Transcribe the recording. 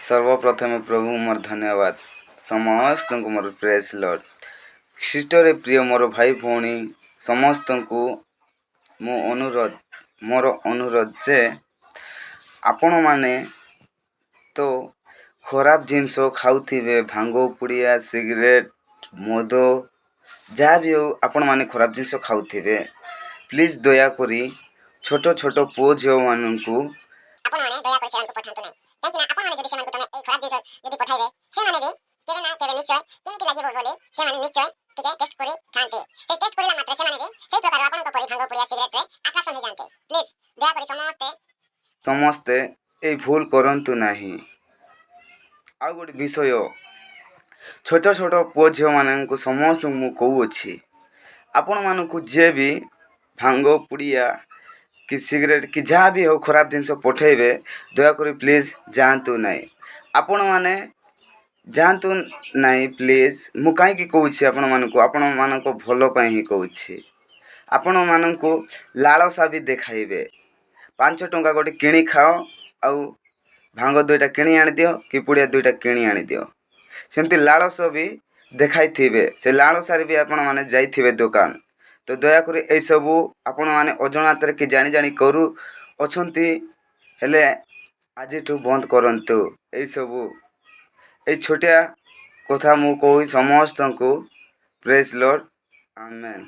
सर्वप्रथमे प्रभु मोर धन्यवाद समस्त को मोर प्रेस लॉर्ड ख्रीष्टर प्रिय मोर भाई भौणी समस्त को मोर अनुरोध जे आपण माने तो खराब जिनस खाऊे भांग पुड़िया सिगरेट मद जहाँ भी हो आपण माने खराब जिनस खाऊे प्लीज दयाकोरी छोट छोट पुओ झील मानू समस्ते ए भूल करंतु नहीं। आ गोटे विषय छोट छोट पुओ झील मान समस्त मु कौची आपण मानक जे भी भांग पुड़िया कि सिगरेट कि जहाँ भी हो खराब जिनस पठेबे दयाकोरी प्लीज जातु ना आपण मैंने जातु ना प्लीज मु कहीं कौची आपण मानक भलपाई ही कौची आपण मानक लालसा भी देखाइबे 5 टंका गोटे किणी खाओ आउ भांग 2टा किणी आनी दियो कि पुड़िया 2टा किणी आनी दियो सेमती लालस भी देखाई थिबे से लालसारे भी आपण माने जाइथिबे दुकान तो दयाकोरी ए सबू आपण माने अजणात कि जानी जानी करू अछंती हेले आज बंद करंतु ए सबू ए छोटिया कथा मु कही समस्त को प्रेज लॉर्ड आमेन।